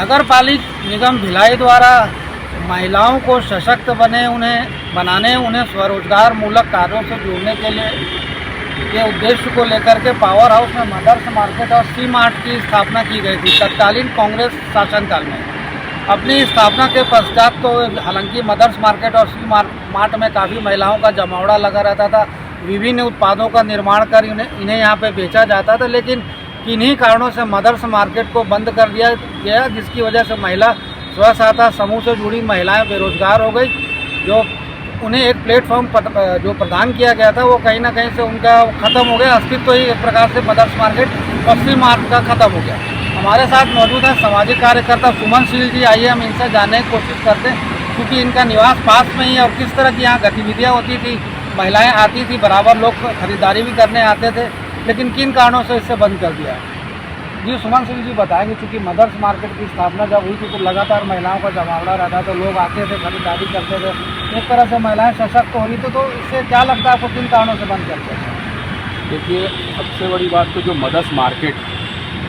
नगर पालिक निगम भिलाई द्वारा महिलाओं को सशक्त बनाने उन्हें स्वरोजगार मूलक कार्यों से जोड़ने के लिए के उद्देश्य को लेकर के पावर हाउस में मदर्स मार्केट और सी मार्ट की स्थापना की गई थी तत्कालीन कांग्रेस शासनकाल में। अपनी स्थापना के पश्चात तो हालांकि मदर्स मार्केट और सी मार्ट में काफ़ी महिलाओं का जमावड़ा लगा रहता था, विभिन्न उत्पादों का निर्माण कर इन्हें यहाँ पे बेचा जाता था, लेकिन किन्हीं कारणों से मदर्स मार्केट को बंद कर दिया गया, जिसकी वजह से महिला स्व सहायता समूह से जुड़ी महिलाएं बेरोजगार हो गई। जो उन्हें एक प्लेटफॉर्म जो प्रदान किया गया था वो कहीं ना कहीं से उनका ख़त्म हो गया, अस्तित्व ही एक प्रकार से मदर्स मार्केट और सी मार्ट का ख़त्म हो गया। हमारे साथ मौजूद है सामाजिक कार्यकर्ता सुमन शील जी। आइए हम इनसे जानने की कोशिश करते हैं, क्योंकि इनका निवास पास में ही है और किस तरह की यहाँ गतिविधियाँ होती थी, महिलाएँ आती थी, बराबर लोग खरीदारी भी करने आते थे, लेकिन किन कारणों से इसे बंद कर दिया है। जी सुमन सिंह जी बताएंगे, क्योंकि मदर्स मार्केट की स्थापना जब हुई थी तो लगातार महिलाओं का जमावड़ा रहता, तो लोग आते थे, खरीदारी करते थे, एक तरह से महिलाएं सशक्त हो रही थी, तो इससे क्या लगता है आपको किन कारणों से बंद करते हैं? देखिए, सबसे बड़ी बात तो जो मदर्स मार्केट,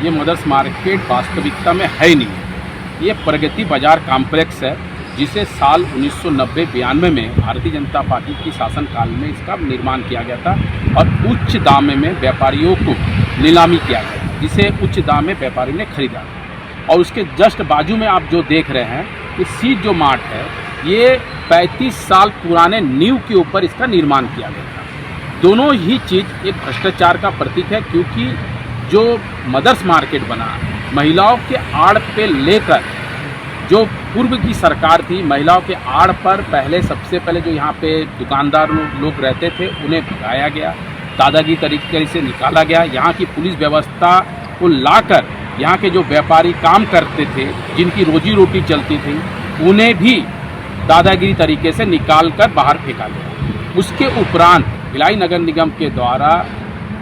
ये मदर्स मार्केट वास्तविकता में है ही नहीं। ये प्रगति बाजार कॉम्प्लेक्स है, जिसे साल 1990-92 में भारतीय जनता पार्टी की शासनकाल में इसका निर्माण किया गया था और उच्च दाम में व्यापारियों को नीलामी किया गया, जिसे उच्च दाम में व्यापारी ने खरीदा। और उसके जस्ट बाजू में आप जो देख रहे हैं कि सी जो मार्ट है, ये 35 साल पुराने नींव के ऊपर इसका निर्माण किया गया था। दोनों ही चीज़ एक भ्रष्टाचार का प्रतीक है, क्योंकि जो मदर्स मार्केट बना महिलाओं के आड़ पे लेकर, जो पूर्व की सरकार थी, महिलाओं के आड़ पर सबसे पहले जो यहाँ पे दुकानदार लोग रहते थे उन्हें भगाया गया, दादागिरी तरीके से निकाला गया। यहाँ की पुलिस व्यवस्था को लाकर यहाँ के जो व्यापारी काम करते थे, जिनकी रोजी रोटी चलती थी, उन्हें भी दादागिरी तरीके से निकाल कर बाहर फेंका गया। उसके उपरांत भिलाई नगर निगम के द्वारा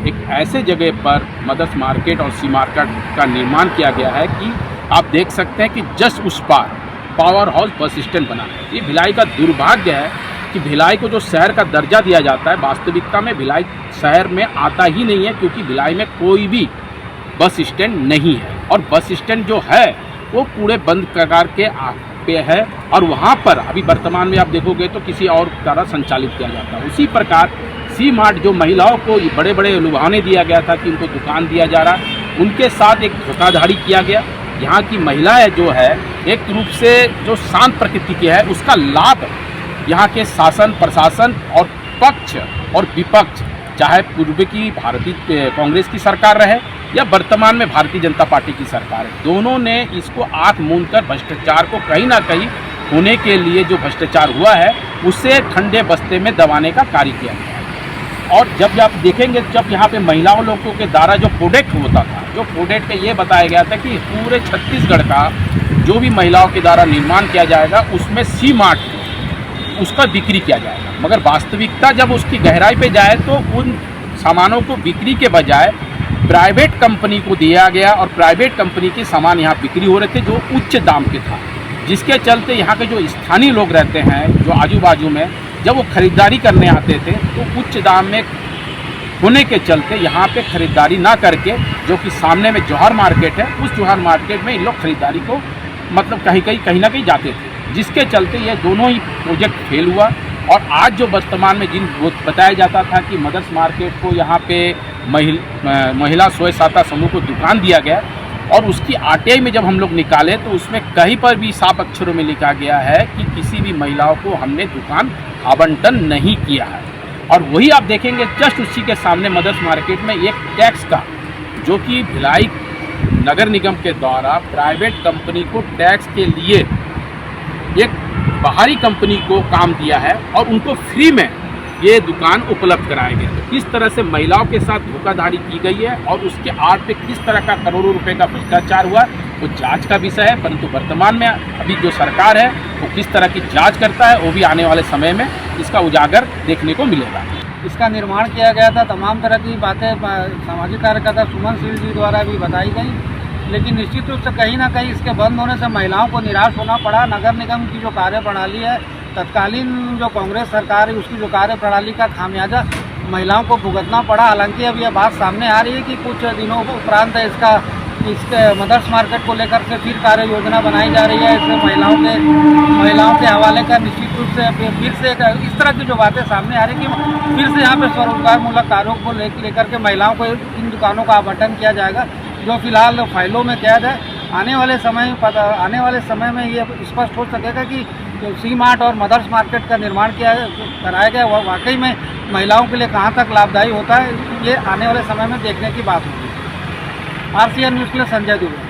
एक ऐसे जगह पर मदर्स मार्केट और सी मार्केट का निर्माण किया गया है कि आप देख सकते हैं कि जस्ट उस पार पावर हाउस बस स्टैंड बना है। ये भिलाई का दुर्भाग्य है कि भिलाई को जो शहर का दर्जा दिया जाता है, वास्तविकता में भिलाई शहर में आता ही नहीं है, क्योंकि भिलाई में कोई भी बस स्टैंड नहीं है और बस स्टैंड जो है वो पूरे बंद प्रकार के पे है और वहाँ पर अभी वर्तमान में आप देखोगे तो किसी और द्वारा संचालित किया जाता है। उसी प्रकार सी मार्ट जो महिलाओं को बड़े बड़े लुभाने दिया गया था कि उनको दुकान दिया जा रहा, उनके साथ एक धोखाधड़ी किया गया। यहाँ की महिलाएं जो है एक रूप से जो शांत प्रकृति की है, उसका लाभ यहाँ के शासन प्रशासन और पक्ष और विपक्ष, चाहे पूर्व की भारतीय कांग्रेस की सरकार रहे या वर्तमान में भारतीय जनता पार्टी की सरकार है, दोनों ने इसको आंख मूंद कर भ्रष्टाचार को कहीं ना कहीं होने के लिए जो भ्रष्टाचार हुआ है उसे ठंडे बस्ते में दबाने का कार्य किया गया है। और जब आप देखेंगे, जब यहाँ पे महिलाओं लोगों के द्वारा जो प्रोडक्ट होता था, जो प्रोडक्ट पे ये बताया गया था कि पूरे छत्तीसगढ़ का जो भी महिलाओं के द्वारा निर्माण किया जाएगा उसमें सी मार्ट उसका बिक्री किया जाएगा, मगर वास्तविकता जब उसकी गहराई पे जाए तो उन सामानों को बिक्री के बजाय प्राइवेट कंपनी को दिया गया और प्राइवेट कंपनी के सामान यहाँ बिक्री हो रहे थे जो उच्च दाम के था, जिसके चलते यहाँ के जो स्थानीय लोग रहते हैं जो आजू बाजू में, जब वो खरीदारी करने आते थे तो उच्च दाम में होने के चलते यहाँ पे खरीदारी ना करके, जो कि सामने में जौहर मार्केट है, उस जौहर मार्केट में इन लोग खरीदारी को मतलब कहीं ना कहीं जाते थे, जिसके चलते ये दोनों ही प्रोजेक्ट फेल हुआ। और आज जो वर्तमान में जिन बताया जाता था कि मदर्स मार्केट को यहाँ पे महिला स्वयं सहायता समूह को दुकान दिया गया, और उसकी आरटीआई में जब हम लोग निकाले तो उसमें कहीं पर भी साफ अक्षरों में लिखा गया है कि किसी भी महिलाओं को हमने दुकान आवंटन नहीं किया है। और वही आप देखेंगे जस्ट उसी के सामने मदर्स मार्केट में एक टैक्स का, जो कि भिलाई नगर निगम के द्वारा प्राइवेट कंपनी को टैक्स के लिए एक बाहरी कंपनी को काम दिया है और उनको फ्री में ये दुकान उपलब्ध कराए गए। तो किस तरह से महिलाओं के साथ धोखाधड़ी की गई है और उसके आड़ पे किस तरह का करोड़ों रुपए का भ्रष्टाचार हुआ, वो जांच का विषय है। परंतु वर्तमान में अभी जो सरकार है वो किस तरह की जांच करता है, वो भी आने वाले समय में इसका उजागर देखने को मिलेगा। इसका निर्माण किया गया था, तमाम तरह की बातें सामाजिक कार्यकर्ता सुमन शील जी द्वारा भी बताई गई, लेकिन निश्चित रूप से कहीं ना कहीं इसके बंद होने से महिलाओं को निराश होना पड़ा। नगर निगम की जो कार्यप्रणाली है, तत्कालीन जो कांग्रेस सरकार है उसकी जो कार्यप्रणाली का खामियाजा महिलाओं को भुगतना पड़ा। हालांकि अब यह बात सामने आ रही है कि कुछ दिनों उपरांत इसका इसके मदर्स मार्केट को लेकर से फिर कार्य योजना बनाई जा रही है। इससे महिलाओं के हवाले का निश्चित रूप से फिर से इस तरह की जो बातें सामने आ रही कि फिर से यहाँ पे स्वरोजगार मूलक कार्यों को लेकर के महिलाओं को इन दुकानों का आवंटन किया जाएगा, जो फिलहाल फाइलों में कैद है। आने वाले समय में ये स्पष्ट हो सकेगा कि जो सी मार्ट और मदर्स मार्केट का निर्माण कराया गया वह वाकई में महिलाओं के लिए कहाँ तक लाभदायी होता है, ये आने वाले समय में देखने की बात होगी। RCN न्यूज़ के लिए संजय दुबे।